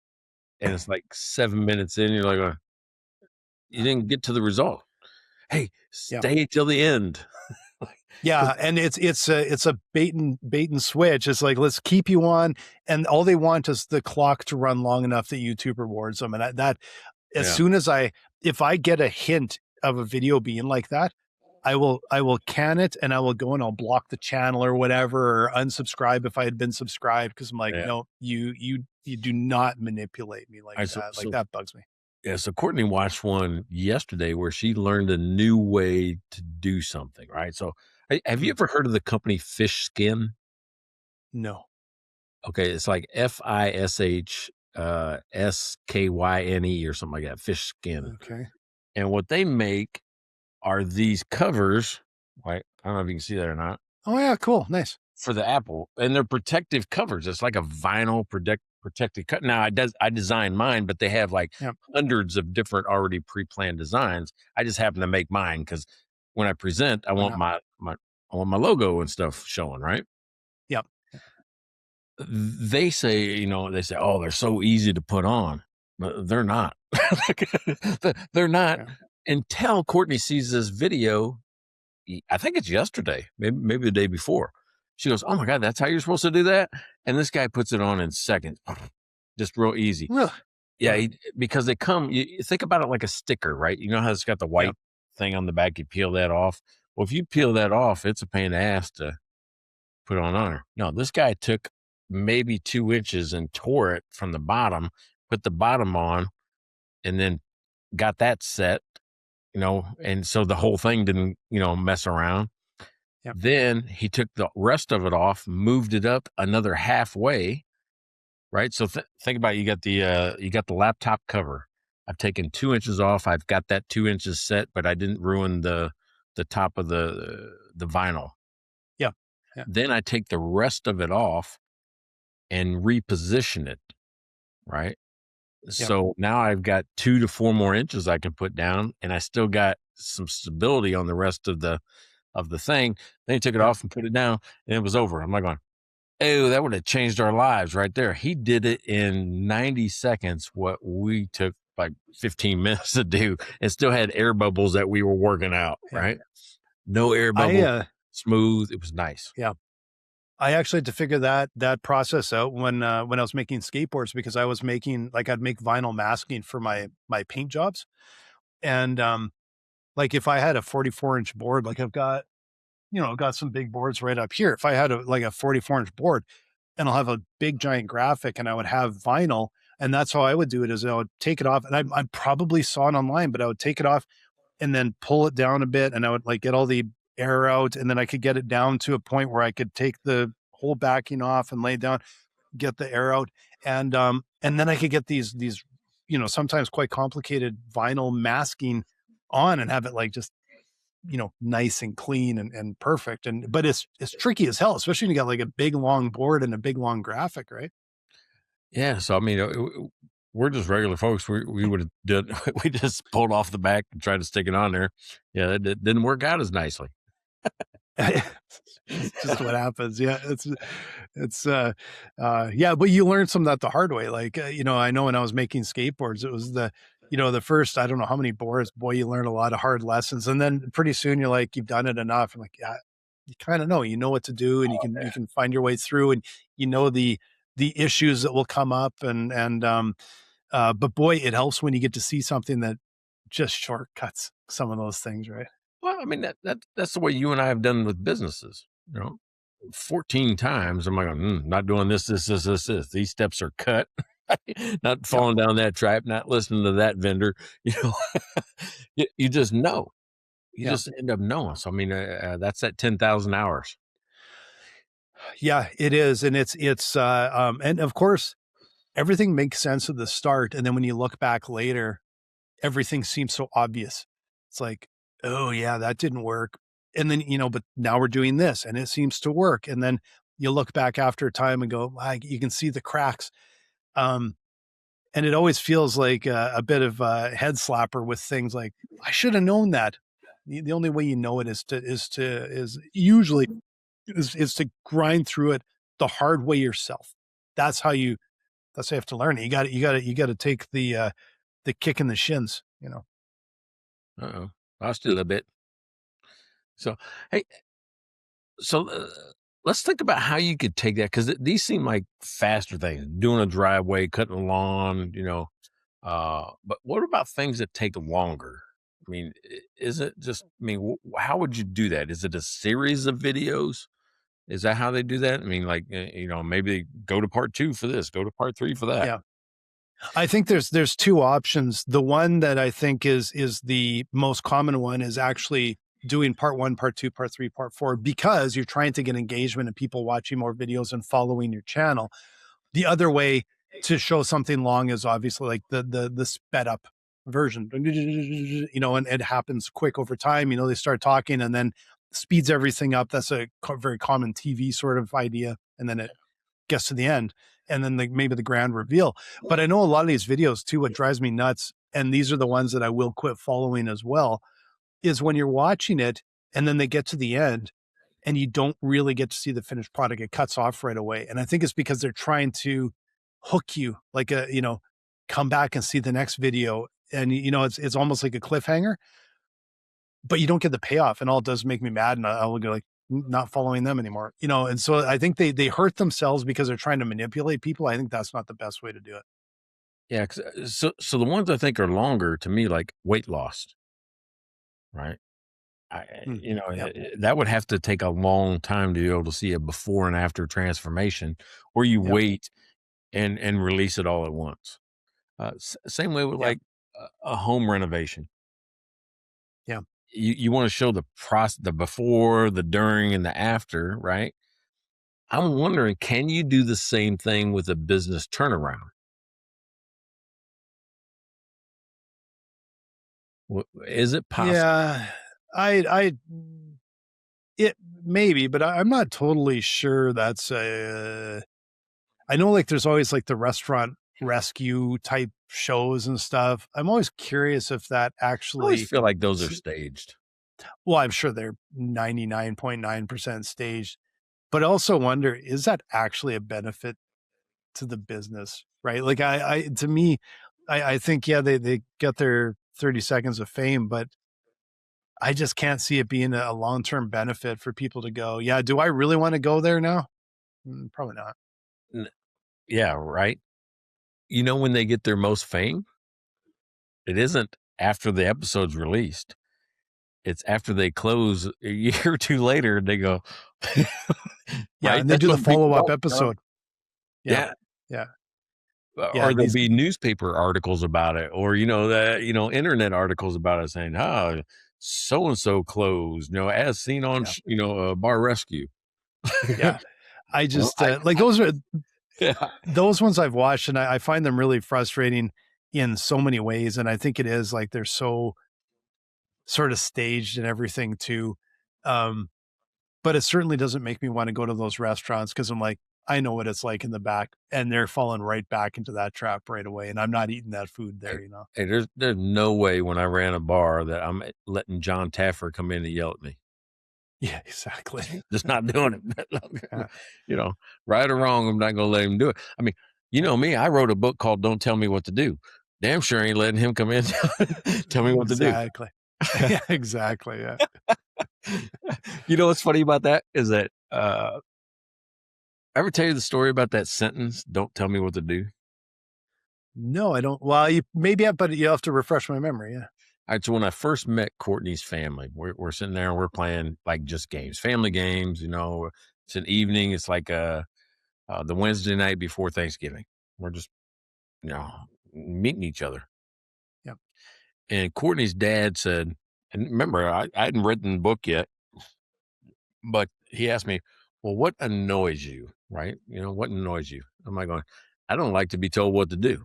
and it's like 7 minutes in, you're like, you didn't get to the result. Hey, stay till the end. Yeah, and it's a bait and switch. It's like, let's keep you on, and all they want is the clock to run long enough that YouTube rewards them. And soon as if I get a hint of a video being like that, I will can it and I will go and I'll block the channel or whatever, or unsubscribe if I had been subscribed, because I'm like, no, you do not manipulate me like that. Like that bugs me. Yeah. So Courtney watched one yesterday where she learned a new way to do something. Right. So have you ever heard of the company Fish Skin? No. Okay. It's like FISH SKYNE or something like that. Fish Skin. Okay. And what they make are these covers, right? I don't know if you can see that or not. Oh yeah, cool, nice. For the Apple, and they're protective covers. It's like a vinyl protected cut. Now I designed mine, but they have like hundreds of different already pre-planned designs. I just happen to make mine because when I present, I want my logo and stuff showing, right? Yep. They say, oh, they're so easy to put on. But they're not. They're not. Yeah. Until Courtney sees this video, I think it's yesterday, maybe the day before. She goes, oh my God, that's how you're supposed to do that? And this guy puts it on in seconds. Just real easy. Really? Yeah, because they come, you think about it like a sticker, right? You know how it's got the white thing on the back, you peel that off. Well, if you peel that off, it's a pain in the ass to put on there. No, this guy took maybe 2 inches and tore it from the bottom, put the bottom on, and then got that set. And so the whole thing didn't, mess around. Yep. Then he took the rest of it off, moved it up another halfway, right? So think about it. You got the laptop cover. I've taken 2 inches off. I've got that 2 inches set, but I didn't ruin the top of the vinyl. Yeah. Yeah. Then I take the rest of it off and reposition it, right? So now I've got 2 to 4 more inches I can put down, and I still got some stability on the rest of the thing. Then he took it off and put it down, and it was over. I'm like going, oh, that would have changed our lives right there. He did it in 90 seconds, what we took like 15 minutes to do, and still had air bubbles that we were working out, right? No air bubble, smooth. It was nice. Yeah. I actually had to figure that process out when I was making skateboards, because I was making, like, I'd make vinyl masking for my paint jobs. And, like, if I had a 44-inch board, like I've got some big boards right up here. If I had a 44-inch board, and I'll have a big giant graphic, and I would have vinyl, and that's how I would do it, is I would take it off, and I probably saw it online, but I would take it off and then pull it down a bit, and I would like get all the air out, and then I could get it down to a point where I could take the whole backing off and lay it down, get the air out. And then I could get these, sometimes quite complicated vinyl masking on, and have it like just, nice and clean and perfect. But it's tricky as hell, especially when you got like a big long board and a big long graphic, right? Yeah. So, I mean, we're just regular folks. We would have done, we just pulled off the back and tried to stick it on there. Yeah. It didn't work out as nicely. It's just what happens. Yeah. Yeah, but you learn some of that the hard way. Like, I know when I was making skateboards, it was the first, I don't know how many boards, boy, you learn a lot of hard lessons. And then pretty soon you're like, you've done it enough. And like, yeah, you kind of know, what to do, and you can find your way through, and the issues that will come up. But boy, it helps when you get to see something that just shortcuts some of those things, right? Well, I mean, that's the way you and I have done with businesses, 14 times. I'm like, not doing this. These steps are cut. Not falling down that trap, not listening to that vendor. You just know. You just end up knowing. So, I mean, that's at 10,000 hours. Yeah, it is. And and of course, everything makes sense at the start. And then when you look back later, everything seems so obvious. It's like, oh yeah, that didn't work. And then, but now we're doing this and it seems to work. And then you look back after a time and go, you can see the cracks. And it always feels like a bit of a head slapper with things like, I should have known that. The only way you know it is usually to grind through it the hard way yourself. That's how you have to learn it. You got to take the kick in the shins, Uh-oh. Lost it a bit. So, hey, let's think about how you could take that, because these seem like faster things, doing a driveway, cutting a lawn, but what about things that take longer? I mean, is it just, I mean, how would you do that? Is it a series of videos? Is that how they do that? I mean, like, maybe go to part 2 for this, go to part 3 for that. Yeah. I think there's 2 options. The one that I think is the most common one is actually doing part 1, part 2, part 3, part 4, because you're trying to get engagement and people watching more videos and following your channel. The other way to show something long is obviously like the sped up version, and it happens quick over time. They start talking and then speeds everything up. That's a very common TV sort of idea. And then it gets to the end, and then maybe the grand reveal. But I know a lot of these videos too, what drives me nuts, and these are the ones that I will quit following as well, is when you're watching it and then they get to the end and you don't really get to see the finished product. It cuts off right away. And I think it's because they're trying to hook you, like come back and see the next video. And, it's almost like a cliffhanger, but you don't get the payoff, and all it does make me mad. And I'll go like, not following them anymore, and so I think they hurt themselves because they're trying to manipulate people. I think that's not the best way to do it. Yeah. So the ones I think are longer to me, like weight loss, right? That would have to take a long time to be able to see a before and after transformation, or you wait and release it all at once. Same way with like a home renovation. Yeah. You want to show the the before, the during, and the after, right? I'm wondering, can you do the same thing with a business turnaround? Is it possible? Yeah, I it maybe, but I'm not totally sure that's I know like there's always like the restaurant rescue type shows and stuff. I'm always curious if that I always actually, feel like those are staged. well, I'm sure they're 99.9% staged, but I also wonder, is that actually a benefit to the business, right? Like to me, I think, yeah, they get their 30 seconds of fame, but I just can't see it being a long-term benefit for people to go, yeah, do I really want to go there now? Probably not. N- Yeah, right. You know, when they get their most fame, it isn't after the episode's released. It's after they close a year or two later, and they go, Yeah, right? and they That's do the when people follow-up don't know. episode. Yeah, Yeah. yeah, yeah, Or there'll be newspaper articles about it, or internet articles about it saying, "Oh, so and so closed," as seen on yeah, Bar Rescue. yeah. I Well, just, like, those are yeah, those ones I've watched, and I find them really frustrating in so many ways, and I think it is, like, they're so sort of staged and everything too, um, but it certainly doesn't make me wanna go to those restaurants because 'cause I'm like, I know what it's like in the back, and they're falling right back into that trap right away, and I'm not eating that food hey, there, you know? hey, there's no way when I ran a bar that I'm letting John Taffer come in and yell at me. Yeah, exactly. Just not doing it. Yeah, Right or wrong, I'm not gonna let him do it. I mean, you know me, I wrote a book called "Don't Tell Me What to Do." Damn sure ain't letting him come in tell me what to do. exactly. Yeah, exactly, yeah. You know what's funny about that is that ever tell you the story about that sentence, "Don't tell me what to do"? No, I don't, well, you maybe have, but you have to refresh my memory, yeah. All right, so when I first met Courtney's family, we're sitting there and we're playing like just games, family games. It's an evening. It's like the Wednesday night before Thanksgiving. We're just you know meeting each other. Yep. And Courtney's dad said, and remember, I hadn't written the book yet, but he asked me, "Well, what annoys you, right? What annoys you?" I'm like going, "I don't like to be told what to do."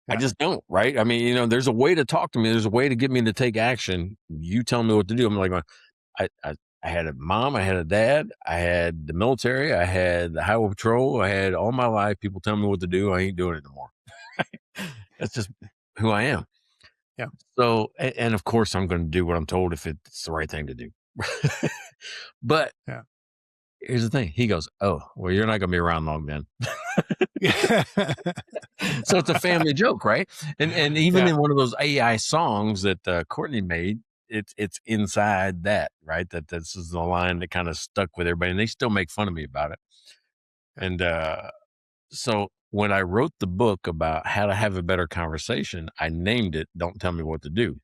I Yeah. just don't, right? I mean, there's a way to talk to me. There's a way to get me to take action. You tell me what to do. I'm like, I had a mom, I had a dad, I had the military, I had the highway patrol, I had all my life people tell me what to do. I ain't doing it no more. That's just who I am. Yeah. So, and of course, I'm going to do what I'm told if it's the right thing to do. But Yeah. here's the thing. He goes, "Oh, well, you're not going to be around long then." Yeah. So it's a family joke, right? And even Yeah. in one of those AI songs that Courtney made, it's inside that, right? That this is the line that kind of stuck with everybody, and they still make fun of me about it. And so when I wrote the book about how to have a better conversation, I named it "Don't Tell Me What to Do,"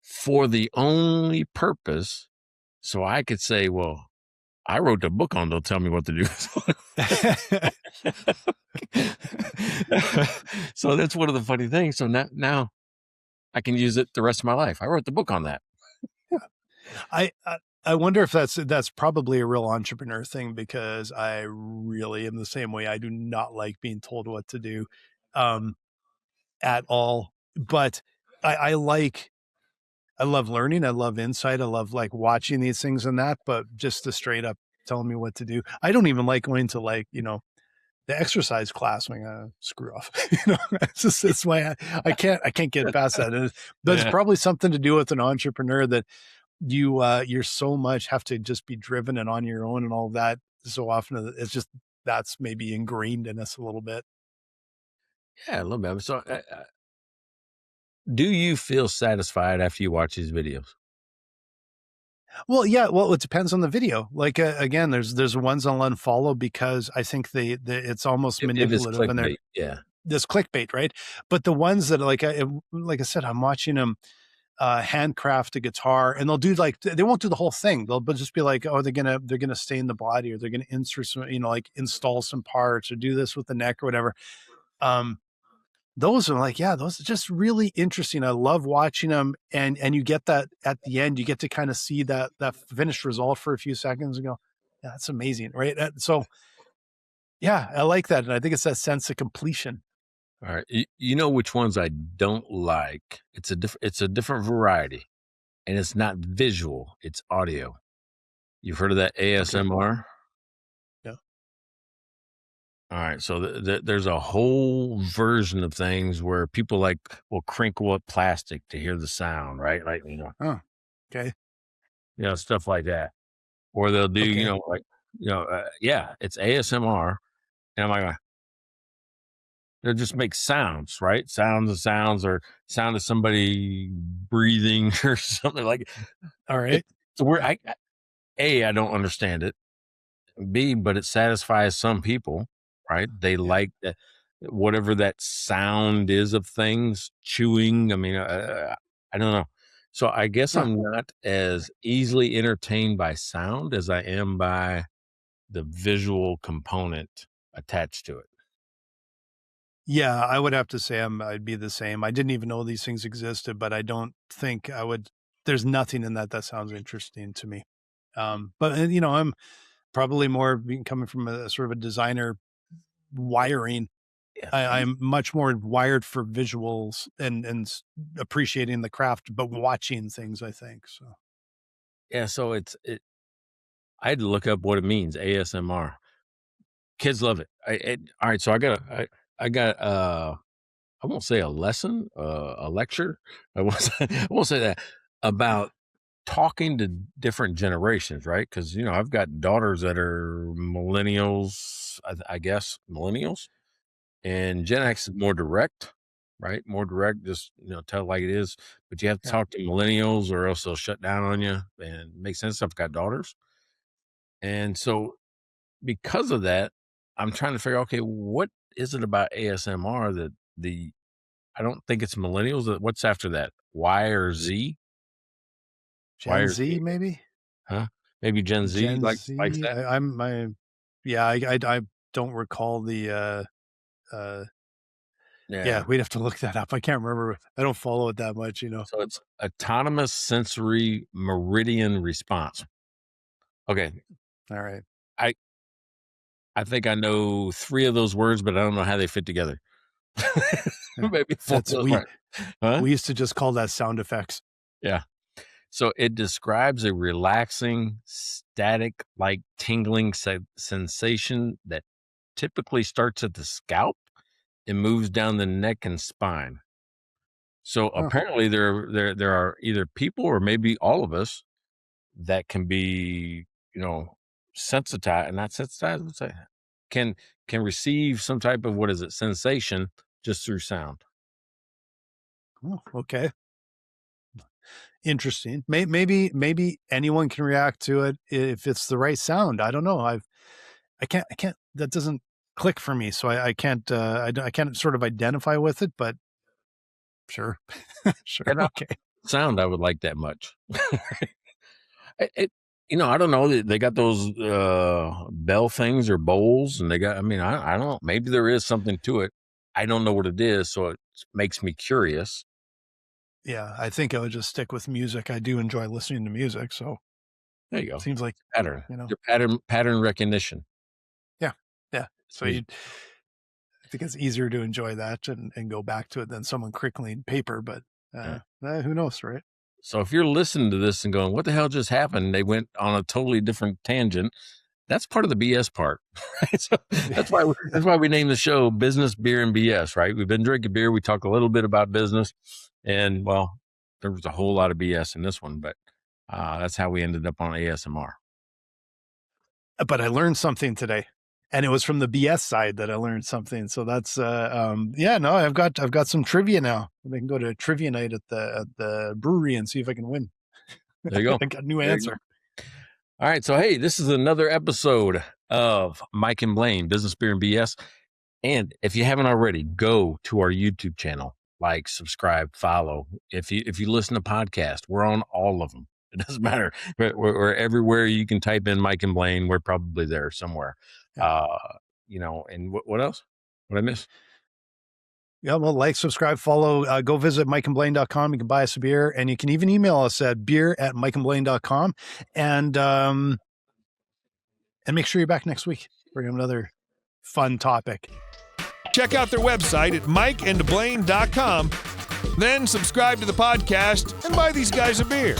for the only purpose so I could say, "Well, I wrote the book on Don't Tell Me What to Do." So that's one of the funny things. So now I can use it the rest of my life. I wrote the book on that. Yeah. I wonder if that's probably a real entrepreneur thing because I really am the same way. I do not like being told what to do, um, at all. But I like I love learning. I love insight. I love like watching these things and that, but just to straight up telling me what to do. I don't even like going to like, the exercise class. I'm like, screw off. It's why I can't get past that. But it's Yeah. probably something to do with an entrepreneur that you're so much have to just be driven and on your own and all that so often that it's just that's maybe ingrained in us a little bit. Yeah, a little bit. So, do you feel satisfied after you watch these videos? Well, yeah, well, it depends on the video. Like, again, there's ones I'll unfollow because I think it's almost If it's manipulative and they're clickbait, yeah. this clickbait, right? But the ones that like I said, I'm watching them handcraft a guitar and they'll do like they won't do the whole thing. They'll just be like, oh, they're gonna stain the body or they're gonna insert some, like install some parts or do this with the neck or whatever. Um, those are like, yeah, those are just really interesting. I love watching them, and you get that at the end, you get to kind of see that finished result for a few seconds and go, yeah, that's amazing, right? So yeah, I like that, and I think it's that sense of completion. All right. You know which ones I don't like? It's a different variety, and it's not visual, it's audio. You've heard of that ASMR? Yeah. All right. So there's a whole version of things where people like will crinkle up plastic to hear the sound, right? Like, Oh, okay. Stuff like that. Or they'll do, Okay. it's ASMR. And I'm like, they'll just make sounds, right? Sounds or sound of somebody breathing or something like. All right. So I don't understand it. B, but it satisfies some people, right? They like that, whatever that sound is of things, chewing. I mean, I don't know. So I guess I'm not as easily entertained by sound as I am by the visual component attached to it. Yeah, I would have to say I'd be the same. I didn't even know these things existed, but I don't think I would. There's nothing in that sounds interesting to me. But I'm probably more coming from a sort of a designer wiring. Yeah. I'm much more wired for visuals and appreciating the craft, but watching things, I think so. Yeah. So I had to look up what it means. ASMR. Kids love it. All right. So I got I won't say a lesson, a lecture. I won't say that about talking to different generations, right? Because I've got daughters that are millennials, I guess millennials, and Gen X is more direct, right? More direct, just tell it like it is. But you have to talk to millennials, or else they'll shut down on you. And it makes sense. I've got daughters, and so because of that, I'm trying to figure out, okay, what is it about ASMR that I don't think it's millennials. What's after that? Y or Z? Gen Z, maybe? Huh? Maybe Gen Z Gen likes Z. that? I don't recall the yeah, we'd have to look that up. I can't remember. I don't follow it that much, So it's autonomous sensory meridian response. Okay. All right. I think I know 3 of those words, but I don't know how they fit together. Maybe 4 of those words. Huh? We used to just call that sound effects. Yeah. So it describes a relaxing, static-like tingling sensation that typically starts at the scalp and moves down the neck and spine. So apparently there are either people or maybe all of us that can be, sensitized, not sensitized, let's say, can receive some type of, sensation just through sound. Oh, okay. Interesting. Maybe anyone can react to it if it's the right sound. I don't know. I can't, that doesn't click for me. So I can't, I can't sort of identify with it, but sure. Sure. Okay. Sound I would like that much. I don't know. They got those bell things or bowls, and they got. I mean, I don't know. Maybe there is something to it. I don't know what it is, so it makes me curious. Yeah, I think I would just stick with music. I do enjoy listening to music, so there you go. Seems like pattern. Your pattern recognition. Yeah. So I think it's easier to enjoy that and go back to it than someone crinkling paper. But who knows, right? So if you're listening to this and going, "What the hell just happened?" They went on a totally different tangent. That's part of the BS part. Right? So that's why we named the show Business, Beer, and BS. Right? We've been drinking beer. We talk a little bit about business, and well, there was a whole lot of BS in this one, but that's how we ended up on ASMR. But I learned something today, and it was from the BS side that I learned something. So that's I've got some trivia now. I can go to trivia night at the brewery and see if I can win. There you go. I got a new answer. All right. So, hey, this is another episode of Mike and Blaine, Business, Beer, and BS. And if you haven't already, go to our YouTube channel, like, subscribe, follow. If you listen to podcasts, we're on all of them. It doesn't matter. We're everywhere you can type in Mike and Blaine. We're probably there somewhere. Yeah. And what else? What I miss? Yeah, well, like, subscribe, follow, go visit mikeandblaine.com. You can buy us a beer, and you can even email us at beer@mikeandblaine.com. And make sure you're back next week. We're going to have another fun topic. Check out their website at mikeandblaine.com. Then subscribe to the podcast and buy these guys a beer.